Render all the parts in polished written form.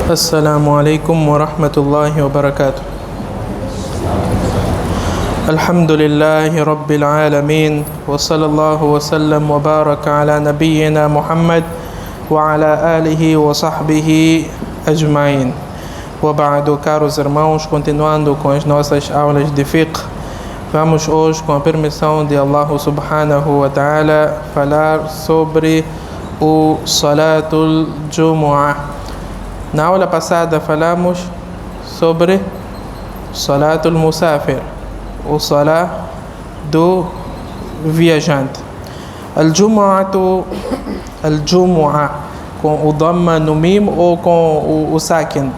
السلام عليكم ورحمة الله وبركاته. الحمد لله رب العالمين، وصلى الله وسلم وبارك على نبينا محمد وعلى آله وصحبه أجمعين. وبعد, caros irmãos, continuando com as nossas aulas de fiqh, vamos hoje, com a permissão de Allah subhanahu wa ta'ala, falar sobre o Salatul Jumu'ah. Na aula passada falamos sobre Salatul Musafir, o Salah do viajante. Al-Jumu'ah com o Dhamma no mim ou com o Sakin.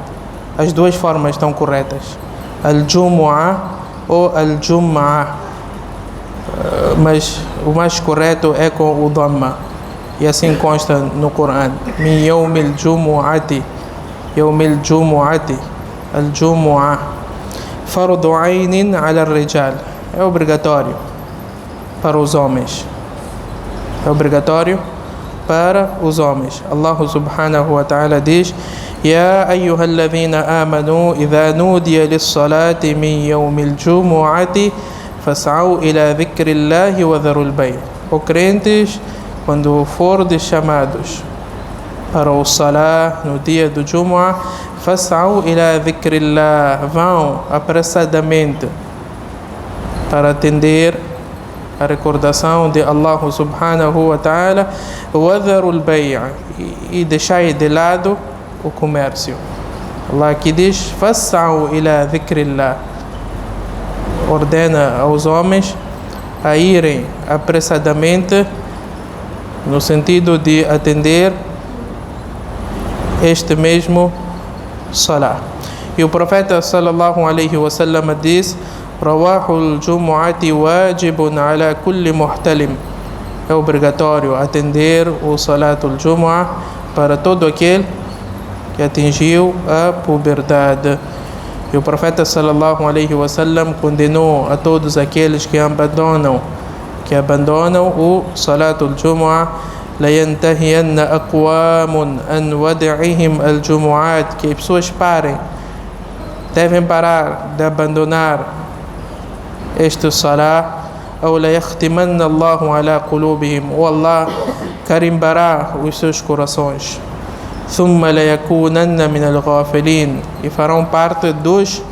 As duas formas estão corretas. Al-Jumu'ah ou Al-Jum'ah. Mas o mais correto é com o Dhamma. E assim consta no Coran. Min yawmil jumu'ati. Yawmil jumu'ati. Al-Jumu'ah. Fardu aynin ala rijal. É obrigatório para os homens. É obrigatório para os homens. Allah subhanahu wa ta'ala diz: Ya ayyuhalladhina amanu idha nudiya lis-salati min yawmil jumu'ati fas'au ila dhikrillahi wa dharul bay'. O crentes, quando fordes chamados para o Salah no dia do Jumu'ah, fas'au ila dhikrillah, vão apressadamente para atender a recordação de Allah subhanahu wa ta'ala, wa dharul bay', e deixai de lado o comércio. Allah aqui diz: fas'au ila dhikrillah, ordena aos homens a irem apressadamente no sentido de atender este mesmo Salah. E o profeta sallallahu alaihi wasallam diz: Rawahul Jumu'ati wajibun ala kulli muhtalim. É obrigatório atender o Salatul Jumu'ah para todo aquele que atingiu a puberdade. E o profeta sallallahu alaihi wasallam condenou a todos aqueles que abandonam o Salatul Jumu'ah. La yantahiyanna aqwamun an wad'ihim al-jumu'at, que as pessoas parem, devem parar de abandonar este Salah. Ou la yakhtimanna Allahu ala qulubihim, ou Allah carimbará os seus corações. Thumma la yakunanna min al-ghafilin, e farão parte dos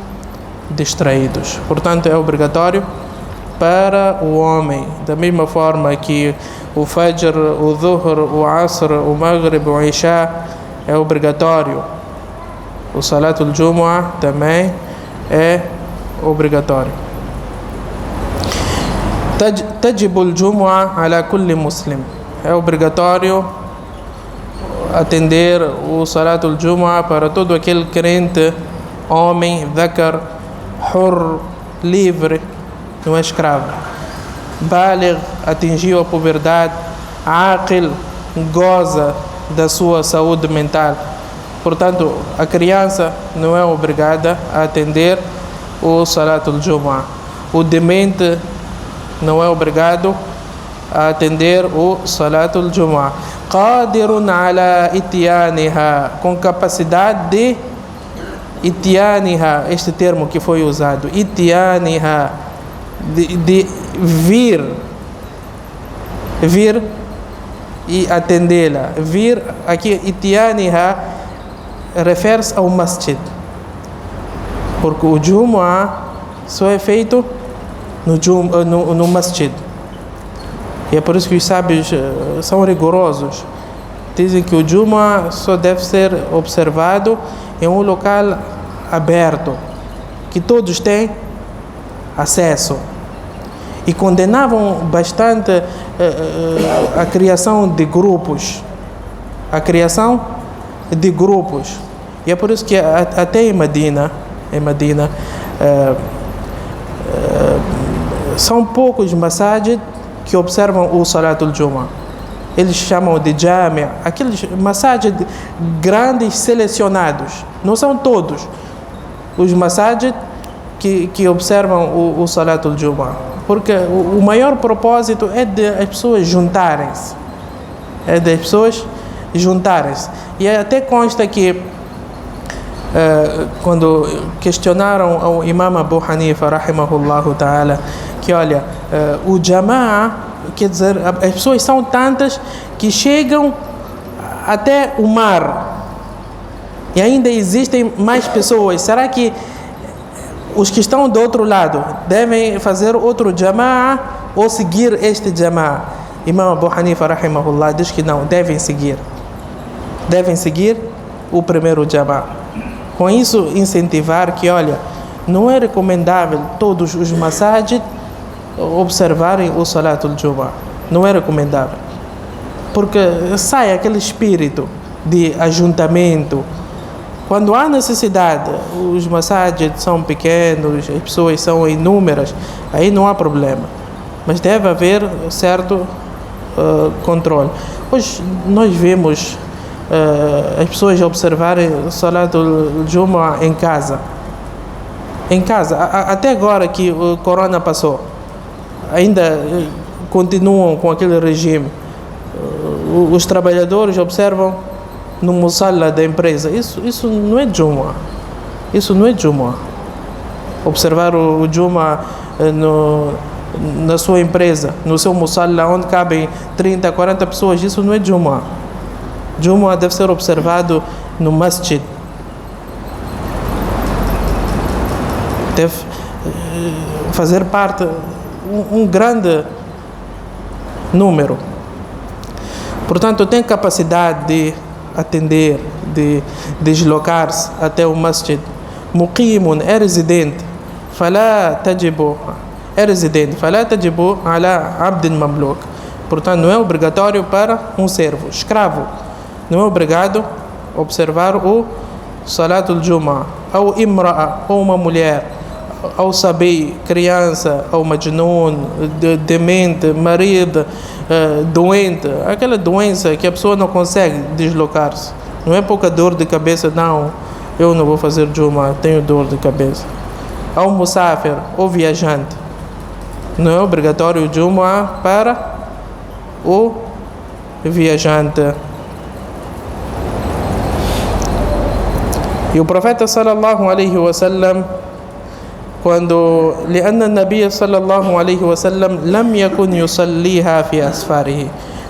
distraídos. Portanto, é obrigatório para o homem, da mesma forma que o Fajr, o Dhuhr, o Asr, o Maghrib, o Isha é obrigatório. O Salatul Jumu'ah também é obrigatório. Tajibul Jumu'ah ala kulli muslim. É obrigatório atender o Salatul Jumu'ah para todo aquele crente, homem, dhakar, hur, livre, não é escravo. Baligh, atingiu a puberdade. Aqil, goza da sua saúde mental. Portanto, a criança não é obrigada a atender o Salatul Jumu'ah. O demente não é obrigado a atender o Salatul Jumu'ah. Qadirun ala ityaniha, com capacidade de ityaniha, este termo que foi usado, ityaniha, de vir e atendê-la. Vir aqui, ityaniha, refere-se ao masjid, porque o Jumu'ah só é feito no masjid. E é por isso que os sábios são rigorosos. Dizem que o Jumu'ah só deve ser observado em um local aberto, que todos têm acesso. E condenavam bastante a criação de grupos. E é por isso que até em Medina são poucos masajid que observam o Salatul Jumu'ah. Eles chamam de Jami', aqueles masajid grandes selecionados. Não são todos os masajid que observam o Salatul Jumu'ah, porque o maior propósito é de as pessoas juntarem-se. E até consta que quando questionaram ao Imam Abu Hanifa, rahimahullahu ta'ala, que olha, o Jama'a, quer dizer, as pessoas são tantas que chegam até o mar e ainda existem mais pessoas. Será que os que estão do outro lado devem fazer outro Jama'a ou seguir este Jama'a? Imam Abu Hanifa, rahimahullah, diz que não, devem seguir o primeiro Jama'a. Com isso, incentivar que, olha, não é recomendável todos os masajid observarem o Salatul Jumu'ah. Não é recomendável. Porque sai aquele espírito de ajuntamento. Quando há necessidade, os masajid são pequenos, as pessoas são inúmeras, aí não há problema. Mas deve haver certo controle. Hoje nós vemos as pessoas observarem o Salatul Jumu'ah em casa. Até agora que o Corona passou, ainda continuam com aquele regime. Os trabalhadores observam no musalla da empresa. Isso não é Jumu'ah. Isso não é Jumu'ah. Observar o Jumu'ah na sua empresa, no seu musalla, onde cabem 30, 40 pessoas, isso não é Jumu'ah. Jumu'ah deve ser observado no masjid. Deve fazer parte um grande número. Portanto, tem capacidade de atender, de deslocar-se até o masjid. Muqimun, é residente. Fala tajibu ala abdin mamluk. Portanto, não é obrigatório para um servo, escravo. Não é obrigado a observar o Salatul Jumu'ah. Ou imra'a, ou uma mulher, ou sabi, criança, ou majnun, demente, marido, doente. Aquela doença que a pessoa não consegue deslocar-se. Não é pouca dor de cabeça, não. Eu não vou fazer Jumu'ah, tenho dor de cabeça. Ou musafir, ou viajante. Não é obrigatório o Jumu'ah para o viajante. E o profeta sallallahu alaihi wasallam, quando لأن النبي صلى الله عليه وسلم لم يكن يصليها في أسفاره,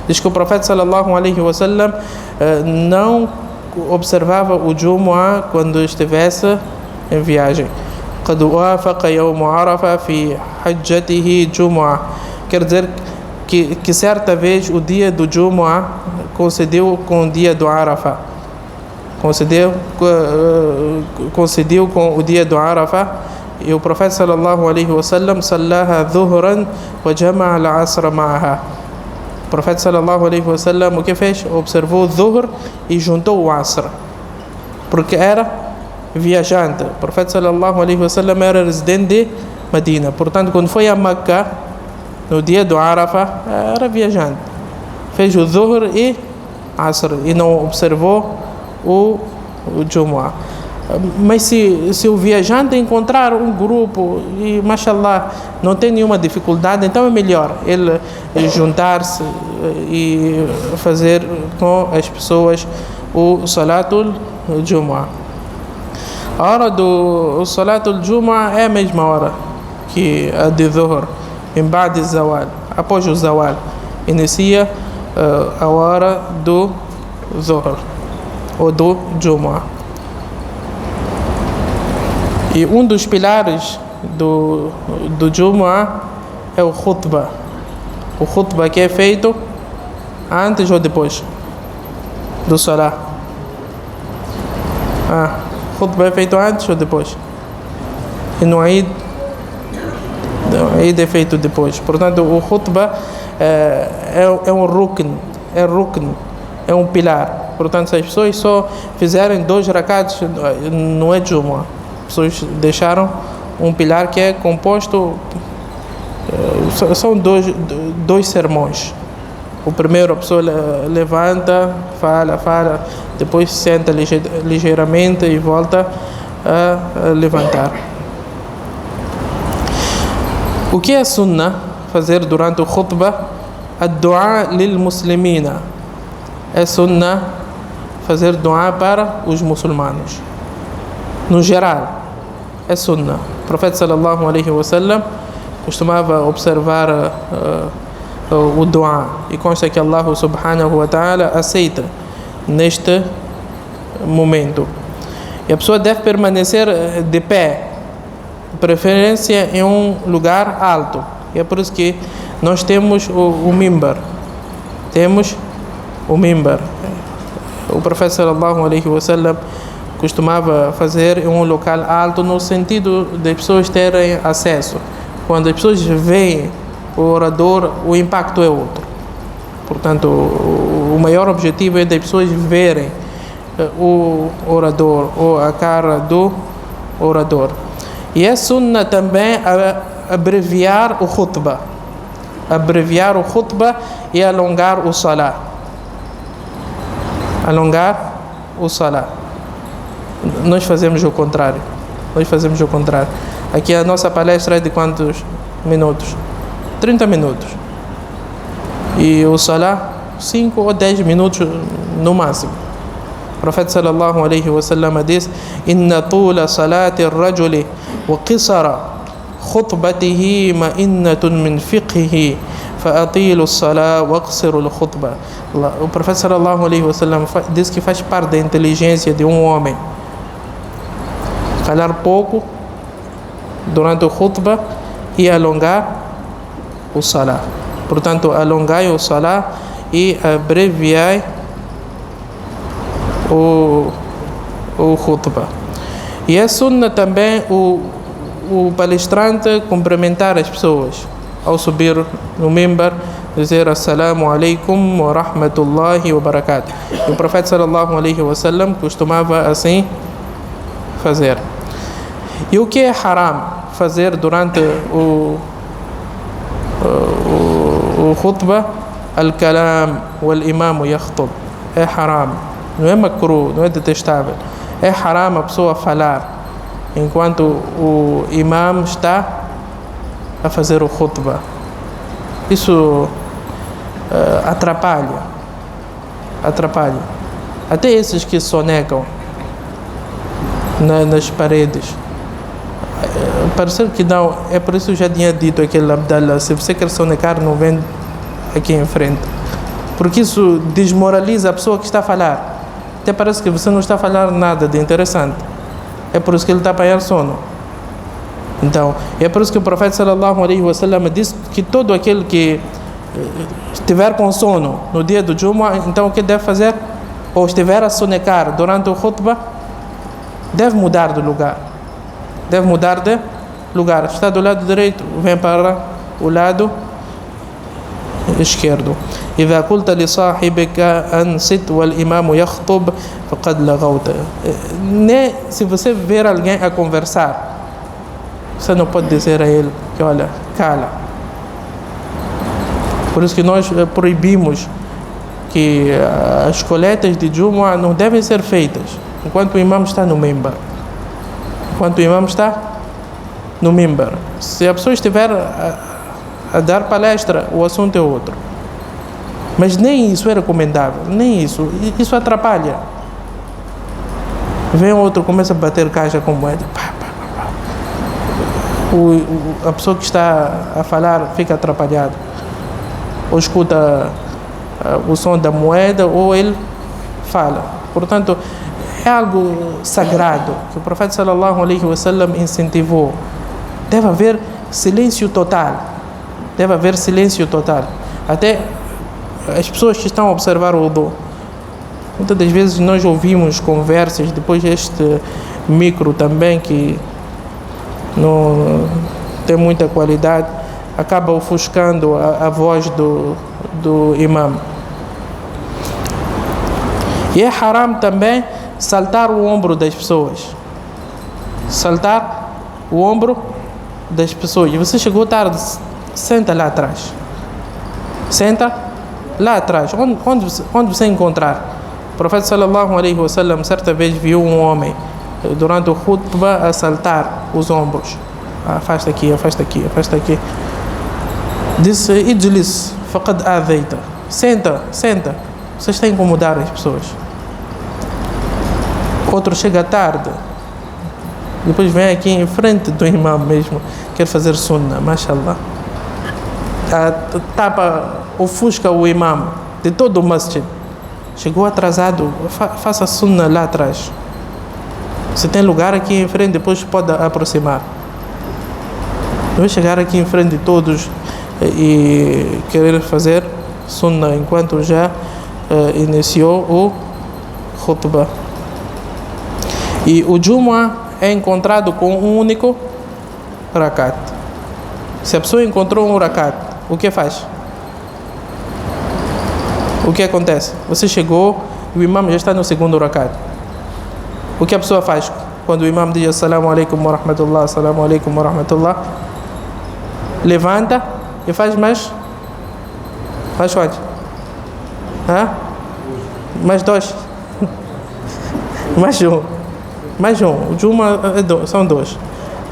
diz que o profeta sallallahu alaihi wasallam não observava o Jumu'ah quando estivesse em viagem. قد وافق يوم عرفة في حجته جمعة, quer dizer que certa vez o dia do Jumu'ah coincidiu com o dia do Arafah. Coincidiu com o dia do Arafah. E o profeta sallallahu alaihi wasallam sallaha dhuhran wa jama'a al-asr ma'aha. O profeta sallallahu alaihi wasallam o que fez? Observou o dhuhr e juntou o asr, porque era viajante. O profeta sallallahu alaihi wasallam era residente de Medina. Portanto, quando foi a Meca no dia do Arafah, era viajante. Fez o dhuhr e asr e não observou o Jumu'ah. Mas se o viajante encontrar um grupo e, mashallah, não tem nenhuma dificuldade, então é melhor ele juntar-se e fazer com as pessoas o Salatul Jumu'ah. A hora do Salatul Jumu'ah é a mesma hora que a de Dhuhr, em Ba'd Zawal, após o Zawal. Inicia a hora do Dhuhr ou do Jumu'ah. E um dos pilares do Jumu'ah é o khutbah. O khutbah que é feito antes ou depois do Salah. O khutbah é feito antes ou depois? E no Eid é feito depois. Portanto, o khutbah é um rukn, é um pilar. Portanto, se as pessoas só fizerem 2 rakats, não é Jumu'ah. As pessoas deixaram um pilar que é composto, são dois sermões. O primeiro, a pessoa levanta, fala, depois senta ligeiramente e volta a levantar. O que é sunnah fazer durante o khutbah? Ad-du'a lil muslimina. É sunnah fazer du'a para os muçulmanos. no geral, é sunnah. O profeta sallallahu alaihi wasallam costumava observar o dua, e consta que Allah subhanahu wa ta'ala aceita neste momento. E a pessoa deve permanecer de pé, de preferência em um lugar alto. E é por isso que nós temos o mimbar. Temos o mimbar. O profeta sallallahu alaihi wasallam costumava fazer em um local alto, no sentido de pessoas terem acesso. Quando as pessoas veem o orador, o impacto é outro. Portanto, o maior objetivo é das pessoas verem o orador ou a cara do orador. E é sunnah também abreviar o khutbah. Abreviar o khutbah e alongar o salah. Alongar o salah. Nós fazemos o contrário. Aqui a nossa palestra é de quantos minutos? 30 minutos. E o salah, 5 ou 10 minutos no máximo. O profeta sallallahu alaihi wasallam diz: "Inna tula salati ar-rajuli wa qisara khutbatihi ma'innatun min fiqhihi fa'atilu as-salah wa aqsiru al-khutbah." O profeta sallallahu alaihi wasallam diz que faz parte da inteligência de um homem falar pouco durante o khutbah e alongar o salah. Portanto, alongai o salah e abreviai o khutbah. E é sunnah também o palestrante cumprimentar as pessoas ao subir no mimbar, dizer assalamu alaikum wa rahmatullahi wa barakatuh. E o profeta sallallahu alaihi wasallam costumava assim fazer. E o que é haram fazer durante o khutbah? Al-kalam wal-imam yakhutub. É haram. Não é makruh, não é detestável. É haram a pessoa falar enquanto o imam está a fazer o khutbah. Isso atrapalha. Até esses que sonegam nas paredes. Parecer que não. É por isso que eu já tinha dito aquele Abdallah: se você quer sonegar, não vem aqui em frente, porque isso desmoraliza a pessoa que está a falar. Até parece que você não está a falar nada de interessante. É por isso que ele está a apanhar sono. Então, é por isso que o profeta sallallahu alaihi wasallam disse que todo aquele que estiver com sono no dia do Jumu'ah, então o que deve fazer? Ou estiver a sonecar durante o khutbah, deve mudar de lugar. Está do lado direito, vem para o lado esquerdo. إذا قلت لصاحبك أنصت والإمام يخطب فقد لغوت. Nem se você ver alguém a conversar, você não pode dizer a ele que olha, cala. Por isso que nós proibimos que as coletas de Jumu'ah não devem ser feitas enquanto o imam está no mimbar. Se a pessoa estiver a dar palestra, o assunto é outro. Mas nem isso é recomendável, nem isso. Isso atrapalha. Vem outro, começa a bater caixa com moeda. A pessoa que está a falar fica atrapalhada. Ou escuta o som da moeda, ou ele fala. Portanto, é algo sagrado que o profeta sallallahu alaihi wasallam incentivou. Deve haver silêncio total. Até as pessoas que estão a observar o wudu. Muitas das vezes nós ouvimos conversas, depois este micro também, que não tem muita qualidade, acaba ofuscando a voz do imam. E é haram também saltar o ombro das pessoas. E você chegou tarde, senta lá atrás. Onde você encontrar. O profeta sallallahu alaihi wasallam certa vez viu um homem durante o khutbah a saltar os ombros. Afasta aqui. Disse: Ijlis faqad azaita. Senta. Você está a incomodar as pessoas. Outro chega tarde. Depois vem aqui em frente do imam mesmo, quer fazer sunnah, mashallah. Tapa, ofusca o imam de todo o masjid. Chegou atrasado, faça sunnah lá atrás. Se tem lugar aqui em frente, depois pode aproximar. Não vai chegar aqui em frente de todos e querer fazer sunnah enquanto já iniciou o khutbah. E o Jumu'ah é encontrado com um único rakat. Se a pessoa encontrou um rakat, o que faz? O que acontece? Você chegou e o imam já está no segundo rakat. O que a pessoa faz quando o imam diz assalamu alaikum wa rahmatullah, assalamu alaikum wa rahmatullah? Levanta e faz mais? Faz quantos? Mais dois? Mais um. Mais um. O Juma são dois.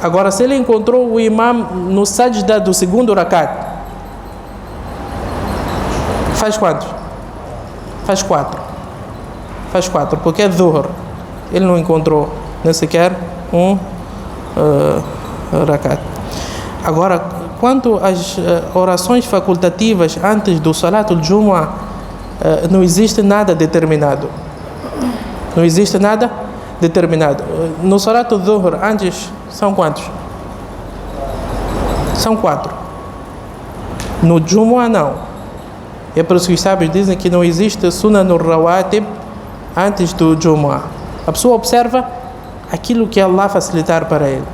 Agora, se ele encontrou o imam no sajda do segundo rakat, faz quantos? Faz quatro. Faz quatro, porque é dhuhr. Ele não encontrou nem sequer um rakat. Agora, quanto às orações facultativas antes do Salatul Jumu'ah, não existe nada determinado. Não existe nada determinado. No Salatul Dhuhr, antes, são quantos? São 4. No Jumu'ah, não. É por isso que os sábios dizem que não existe Sunnah no Rawatib antes do Jumu'ah. A pessoa observa aquilo que Allah facilitar para ele.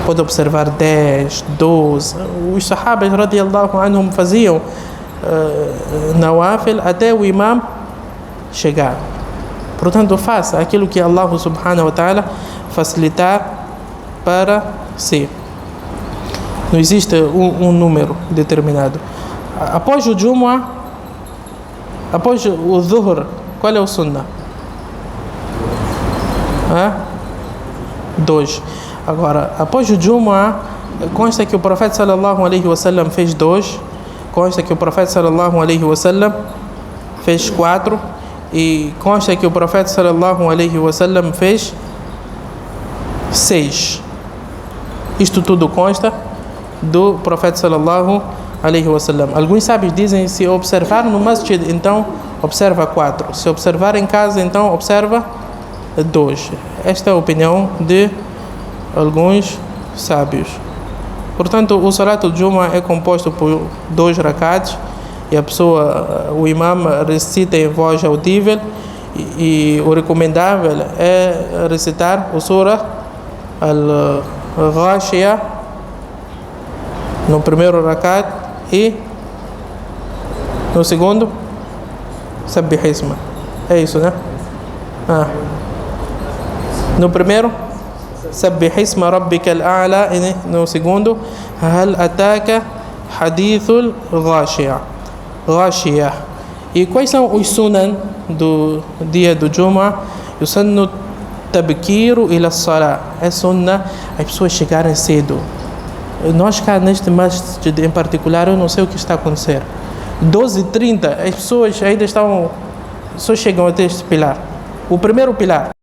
Pode observar 10, 12. Os sahabas radiyallahu anhum faziam nawafil até o imam chegar. Portanto, faça aquilo que Allah subhanahu wa ta'ala facilitar para si. Não existe um número determinado. Após o Jumu'ah, após o Dhuhr, qual é o Sunnah? 2. Agora, após o Jumu'ah, consta que o Profeta sallallahu alaihi wasallam fez 2. Consta que o Profeta sallallahu alaihi wasallam fez 4. E consta que o Profeta sallallahu alaihi wasallam fez 6. Isto tudo consta do Profeta sallallahu alaihi wasallam. Alguns sábios dizem, se observar no masjid, então observa 4. Se observar em casa, então observa 2. Esta é a opinião de alguns sábios. Portanto, o Salatul Jumu'ah é composto por 2 rakats e a pessoa, o imam, recita em voz audível e o recomendável é recitar o surah al-Ghashiyah no primeiro rakat e no segundo Sabbih Isma. É isso, né? No primeiro Sabbih Isma Rabbikal A'la e no segundo Hal Ataka Hadithul Ghashiyah. E quais são os sunan do dia do Jumu'ah? O sunnu tabkiru ila salah. É sunnah as pessoas chegarem cedo. Nós cá neste masjid em particular, eu não sei o que está a acontecer. 12h30, as pessoas ainda estão, só chegam até este pilar. O primeiro pilar.